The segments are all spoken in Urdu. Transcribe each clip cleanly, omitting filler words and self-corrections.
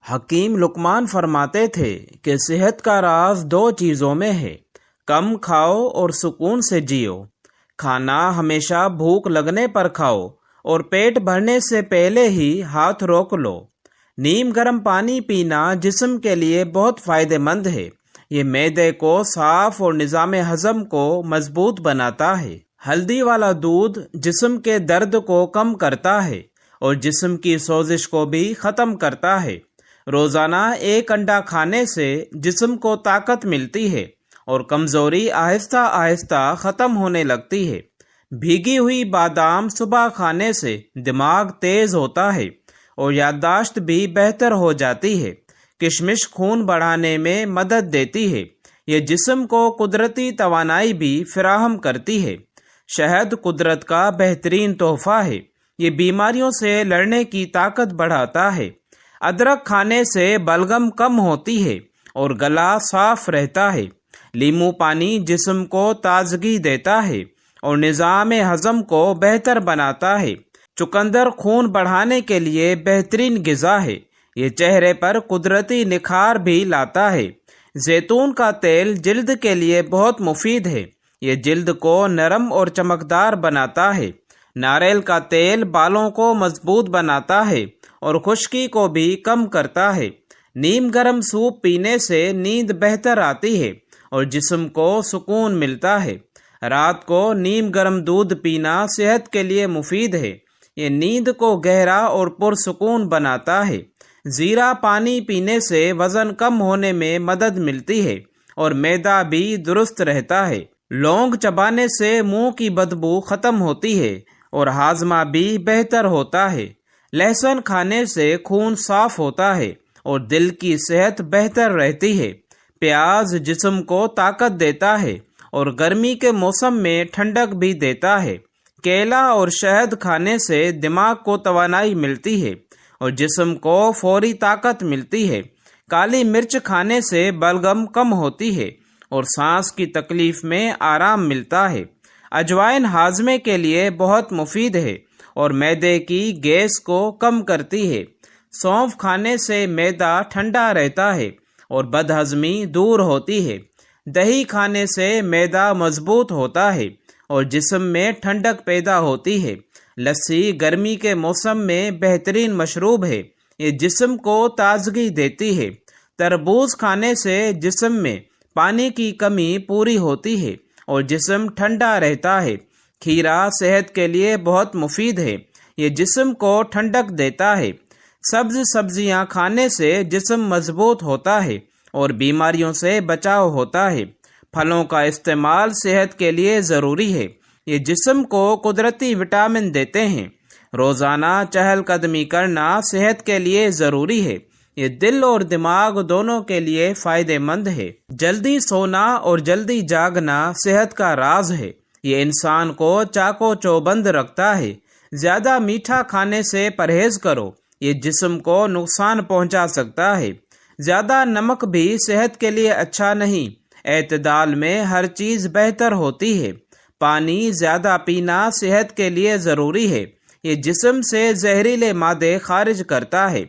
حکیم لقمان فرماتے تھے کہ صحت کا راز 2 چیزوں میں ہے، کم کھاؤ اور سکون سے جیو۔ کھانا ہمیشہ بھوک لگنے پر کھاؤ اور پیٹ بھرنے سے پہلے ہی ہاتھ روک لو۔ نیم گرم پانی پینا جسم کے لیے بہت فائدہ مند ہے۔ یہ معدے کو صاف اور نظام ہضم کو مضبوط بناتا ہے۔ ہلدی والا دودھ جسم کے درد کو کم کرتا ہے اور جسم کی سوزش کو بھی ختم کرتا ہے۔ روزانہ 1 انڈا کھانے سے جسم کو طاقت ملتی ہے اور کمزوری آہستہ آہستہ ختم ہونے لگتی ہے۔ بھیگی ہوئی بادام صبح کھانے سے دماغ تیز ہوتا ہے اور یادداشت بھی بہتر ہو جاتی ہے۔ کشمش خون بڑھانے میں مدد دیتی ہے۔ یہ جسم کو قدرتی توانائی بھی فراہم کرتی ہے۔ شہد قدرت کا بہترین تحفہ ہے۔ یہ بیماریوں سے لڑنے کی طاقت بڑھاتا ہے۔ ادرک کھانے سے بلغم کم ہوتی ہے اور گلا صاف رہتا ہے۔ لیمو پانی جسم کو تازگی دیتا ہے اور نظام ہضم کو بہتر بناتا ہے۔ چقندر خون بڑھانے کے لیے بہترین غذا ہے۔ یہ چہرے پر قدرتی نکھار بھی لاتا ہے۔ زیتون کا تیل جلد کے لیے بہت مفید ہے۔ یہ جلد کو نرم اور چمکدار بناتا ہے۔ ناریل کا تیل بالوں کو مضبوط بناتا ہے اور خشکی کو بھی کم کرتا ہے۔ نیم گرم سوپ پینے سے نیند بہتر آتی ہے اور جسم کو سکون ملتا ہے۔ رات کو نیم گرم دودھ پینا صحت کے لیے مفید ہے۔ یہ نیند کو گہرا اور پرسکون بناتا ہے۔ زیرہ پانی پینے سے وزن کم ہونے میں مدد ملتی ہے اور معدہ بھی درست رہتا ہے۔ لونگ چبانے سے منہ کی بدبو ختم ہوتی ہے اور ہاضمہ بھی بہتر ہوتا ہے۔ لہسن کھانے سے خون صاف ہوتا ہے اور دل کی صحت بہتر رہتی ہے۔ پیاز جسم کو طاقت دیتا ہے اور گرمی کے موسم میں ٹھنڈک بھی دیتا ہے۔ کیلا اور شہد کھانے سے دماغ کو توانائی ملتی ہے اور جسم کو فوری طاقت ملتی ہے۔ کالی مرچ کھانے سے بلغم کم ہوتی ہے اور سانس کی تکلیف میں آرام ملتا ہے۔ اجوائن ہاضمے کے لیے بہت مفید ہے اور معدے کی گیس کو کم کرتی ہے۔ سونف کھانے سے معدہ ٹھنڈا رہتا ہے اور بد ہضمی دور ہوتی ہے۔ دہی کھانے سے معدہ مضبوط ہوتا ہے اور جسم میں ٹھنڈک پیدا ہوتی ہے۔ لسی گرمی کے موسم میں بہترین مشروب ہے۔ یہ جسم کو تازگی دیتی ہے۔ تربوز کھانے سے جسم میں پانی کی کمی پوری ہوتی ہے اور جسم ٹھنڈا رہتا ہے۔ کھیرا صحت کے لیے بہت مفید ہے۔ یہ جسم کو ٹھنڈک دیتا ہے۔ سبز سبزیاں کھانے سے جسم مضبوط ہوتا ہے اور بیماریوں سے بچاؤ ہوتا ہے۔ پھلوں کا استعمال صحت کے لیے ضروری ہے۔ یہ جسم کو قدرتی وٹامن دیتے ہیں۔ روزانہ چہل قدمی کرنا صحت کے لیے ضروری ہے۔ یہ دل اور دماغ دونوں کے لیے فائدہ مند ہے۔ جلدی سونا اور جلدی جاگنا صحت کا راز ہے۔ یہ انسان کو چاقو چوبند رکھتا ہے۔ زیادہ میٹھا کھانے سے پرہیز کرو۔ یہ جسم کو نقصان پہنچا سکتا ہے۔ زیادہ نمک بھی صحت کے لیے اچھا نہیں۔ اعتدال میں ہر چیز بہتر ہوتی ہے۔ پانی زیادہ پینا صحت کے لیے ضروری ہے۔ یہ جسم سے زہریلے مادے خارج کرتا ہے۔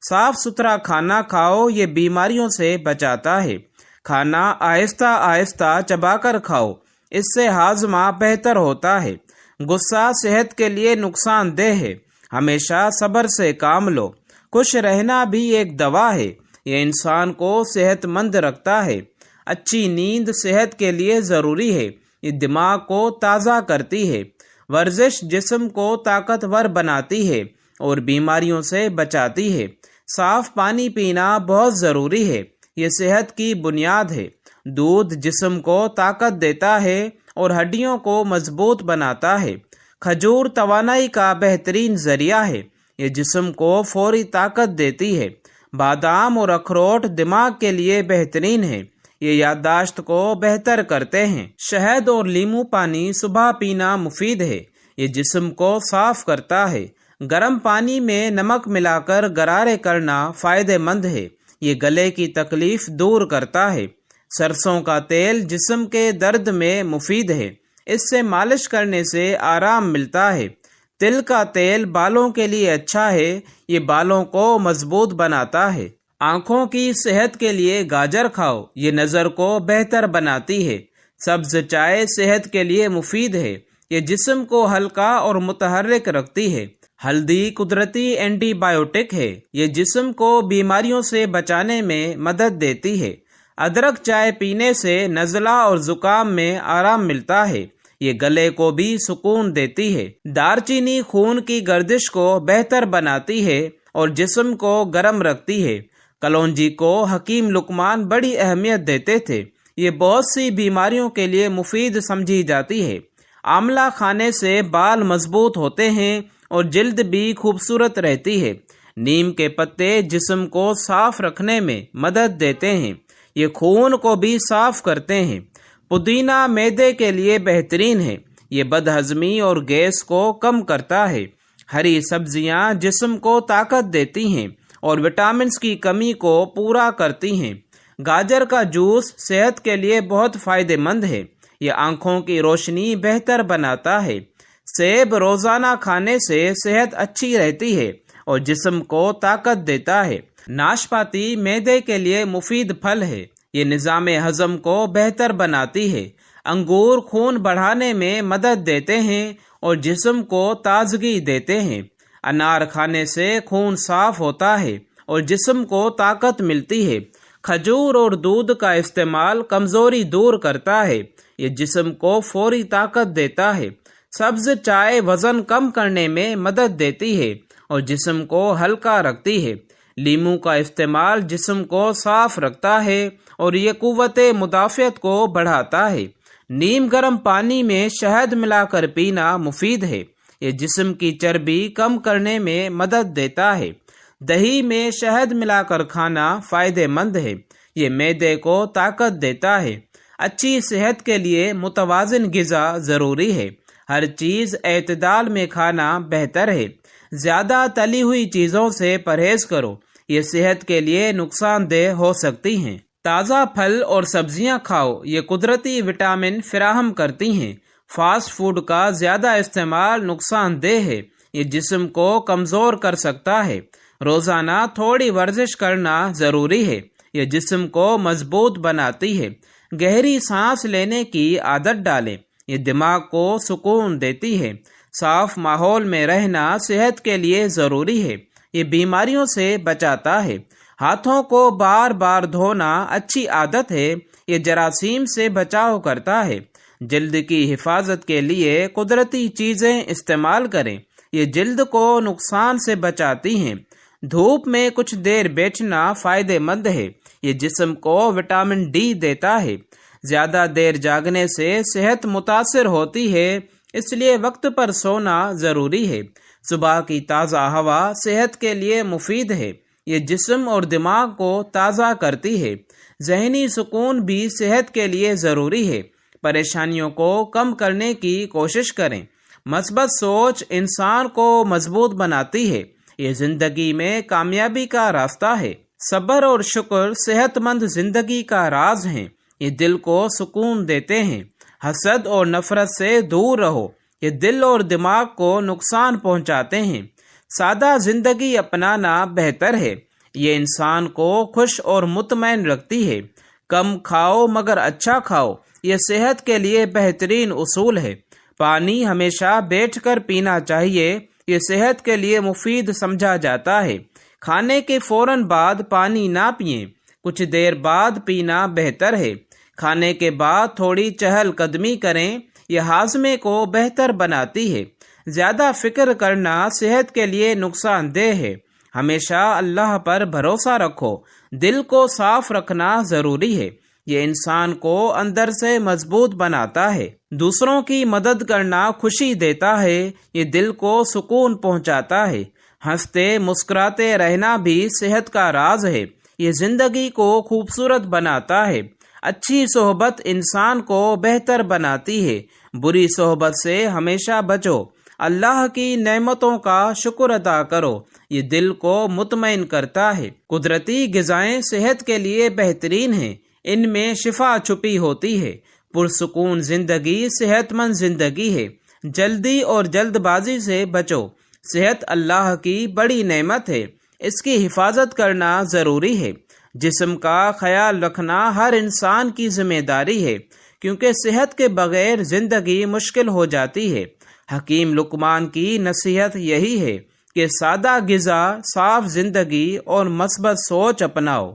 صاف ستھرا کھانا کھاؤ، یہ بیماریوں سے بچاتا ہے۔ کھانا آہستہ آہستہ چبا کر کھاؤ، اس سے ہاضمہ بہتر ہوتا ہے۔ غصہ صحت کے لیے نقصان دہ ہے۔ ہمیشہ صبر سے کام لو۔ خوش رہنا بھی ایک دوا ہے۔ یہ انسان کو صحت مند رکھتا ہے۔ اچھی نیند صحت کے لیے ضروری ہے۔ یہ دماغ کو تازہ کرتی ہے۔ ورزش جسم کو طاقتور بناتی ہے اور بیماریوں سے بچاتی ہے۔ صاف پانی پینا بہت ضروری ہے۔ یہ صحت کی بنیاد ہے۔ دودھ جسم کو طاقت دیتا ہے اور ہڈیوں کو مضبوط بناتا ہے۔ کھجور توانائی کا بہترین ذریعہ ہے۔ یہ جسم کو فوری طاقت دیتی ہے۔ بادام اور اخروٹ دماغ کے لیے بہترین ہے۔ یہ یادداشت کو بہتر کرتے ہیں۔ شہد اور لیمو پانی صبح پینا مفید ہے۔ یہ جسم کو صاف کرتا ہے۔ گرم پانی میں نمک ملا کر غرارے کرنا فائدہ مند ہے۔ یہ گلے کی تکلیف دور کرتا ہے۔ سرسوں کا تیل جسم کے درد میں مفید ہے۔ اس سے مالش کرنے سے آرام ملتا ہے۔ تل کا تیل بالوں کے لیے اچھا ہے۔ یہ بالوں کو مضبوط بناتا ہے۔ آنکھوں کی صحت کے لیے گاجر کھاؤ، یہ نظر کو بہتر بناتی ہے۔ سبز چائے صحت کے لیے مفید ہے، یہ جسم کو ہلکا اور متحرک رکھتی ہے۔ ہلدی قدرتی اینٹی بائیوٹک ہے، یہ جسم کو بیماریوں سے بچانے میں مدد دیتی ہے۔ ادرک چائے پینے سے نزلہ اور زکام میں آرام ملتا ہے، یہ گلے کو بھی سکون دیتی ہے۔ دار چینی خون کی گردش کو بہتر بناتی ہے اور جسم کو گرم رکھتی ہے۔ کلونجی کو حکیم لقمان بڑی اہمیت دیتے تھے، یہ بہت سی بیماریوں کے لیے مفید سمجھی جاتی ہے۔ آملہ کھانے سے بال مضبوط ہوتے ہیں اور جلد بھی خوبصورت رہتی ہے۔ نیم کے پتے جسم کو صاف رکھنے میں مدد دیتے ہیں، یہ خون کو بھی صاف کرتے ہیں۔ پودینہ معدے کے لیے بہترین ہے، یہ بد ہضمی اور گیس کو کم کرتا ہے۔ ہری سبزیاں جسم کو طاقت دیتی ہیں اور وٹامنز کی کمی کو پورا کرتی ہیں۔ گاجر کا جوس صحت کے لیے بہت فائدہ مند ہے، یہ آنکھوں کی روشنی بہتر بناتا ہے۔ سیب روزانہ کھانے سے صحت اچھی رہتی ہے اور جسم کو طاقت دیتا ہے۔ ناشپاتی معدے کے لیے مفید پھل ہے، یہ نظام ہضم کو بہتر بناتی ہے۔ انگور خون بڑھانے میں مدد دیتے ہیں اور جسم کو تازگی دیتے ہیں۔ انار کھانے سے خون صاف ہوتا ہے اور جسم کو طاقت ملتی ہے۔ کھجور اور دودھ کا استعمال کمزوری دور کرتا ہے، یہ جسم کو فوری طاقت دیتا ہے۔ سبز چائے وزن کم کرنے میں مدد دیتی ہے اور جسم کو ہلکا رکھتی ہے۔ لیموں کا استعمال جسم کو صاف رکھتا ہے اور یہ قوت مدافعت کو بڑھاتا ہے۔ نیم گرم پانی میں شہد ملا کر پینا مفید ہے، یہ جسم کی چربی کم کرنے میں مدد دیتا ہے۔ دہی میں شہد ملا کر کھانا فائدہ مند ہے، یہ معدے کو طاقت دیتا ہے۔ اچھی صحت کے لیے متوازن غذا ضروری ہے، ہر چیز اعتدال میں کھانا بہتر ہے۔ زیادہ تلی ہوئی چیزوں سے پرہیز کرو، یہ صحت کے لیے نقصان دہ ہو سکتی ہیں۔ تازہ پھل اور سبزیاں کھاؤ، یہ قدرتی وٹامن فراہم کرتی ہیں۔ فاسٹ فوڈ کا زیادہ استعمال نقصان دہ ہے، یہ جسم کو کمزور کر سکتا ہے۔ روزانہ تھوڑی ورزش کرنا ضروری ہے، یہ جسم کو مضبوط بناتی ہے۔ گہری سانس لینے کی عادت ڈالیں، یہ دماغ کو سکون دیتی ہے۔ صاف ماحول میں رہنا صحت کے لیے ضروری ہے، یہ بیماریوں سے بچاتا ہے۔ ہاتھوں کو بار بار دھونا اچھی عادت ہے، یہ جراثیم سے بچاؤ کرتا ہے۔ جلد کی حفاظت کے لیے قدرتی چیزیں استعمال کریں، یہ جلد کو نقصان سے بچاتی ہیں۔ دھوپ میں کچھ دیر بیٹھنا فائدہ مند ہے، یہ جسم کو وٹامن ڈی دیتا ہے۔ زیادہ دیر جاگنے سے صحت متاثر ہوتی ہے، اس لیے وقت پر سونا ضروری ہے۔ صبح کی تازہ ہوا صحت کے لیے مفید ہے، یہ جسم اور دماغ کو تازہ کرتی ہے۔ ذہنی سکون بھی صحت کے لیے ضروری ہے، پریشانیوں کو کم کرنے کی کوشش کریں۔ مثبت سوچ انسان کو مضبوط بناتی ہے، یہ زندگی میں کامیابی کا راستہ ہے۔ صبر اور شکر صحت مند زندگی کا راز ہیں، یہ دل کو سکون دیتے ہیں۔ حسد اور نفرت سے دور رہو، یہ دل اور دماغ کو نقصان پہنچاتے ہیں۔ سادہ زندگی اپنانا بہتر ہے، یہ انسان کو خوش اور مطمئن رکھتی ہے۔ کم کھاؤ مگر اچھا کھاؤ، یہ صحت کے لیے بہترین اصول ہے۔ پانی ہمیشہ بیٹھ کر پینا چاہیے، یہ صحت کے لیے مفید سمجھا جاتا ہے۔ کھانے کے فوراً بعد پانی نہ پئیں، کچھ دیر بعد پینا بہتر ہے۔ کھانے کے بعد تھوڑی چہل قدمی کریں، یہ ہاضمے کو بہتر بناتی ہے۔ زیادہ فکر کرنا صحت کے لیے نقصان دہ ہے۔ ہمیشہ اللہ پر بھروسہ رکھو، دل کو صاف رکھنا ضروری ہے، یہ انسان کو اندر سے مضبوط بناتا ہے۔ دوسروں کی مدد کرنا خوشی دیتا ہے، یہ دل کو سکون پہنچاتا ہے۔ ہنستے مسکراتے رہنا بھی صحت کا راز ہے، یہ زندگی کو خوبصورت بناتا ہے۔ اچھی صحبت انسان کو بہتر بناتی ہے، بری صحبت سے ہمیشہ بچو۔ اللہ کی نعمتوں کا شکر ادا کرو، یہ دل کو مطمئن کرتا ہے۔ قدرتی غذائیں صحت کے لیے بہترین ہیں، ان میں شفا چھپی ہوتی ہے۔ پرسکون زندگی صحت مند زندگی ہے۔ جلدی اور جلد بازی سے بچو، صحت اللہ کی بڑی نعمت ہے، اس کی حفاظت کرنا ضروری ہے۔ جسم کا خیال رکھنا ہر انسان کی ذمہ داری ہے، کیونکہ صحت کے بغیر زندگی مشکل ہو جاتی ہے۔ حکیم لقمان کی نصیحت یہی ہے کہ سادہ غذا، صاف زندگی اور مثبت سوچ اپناؤ۔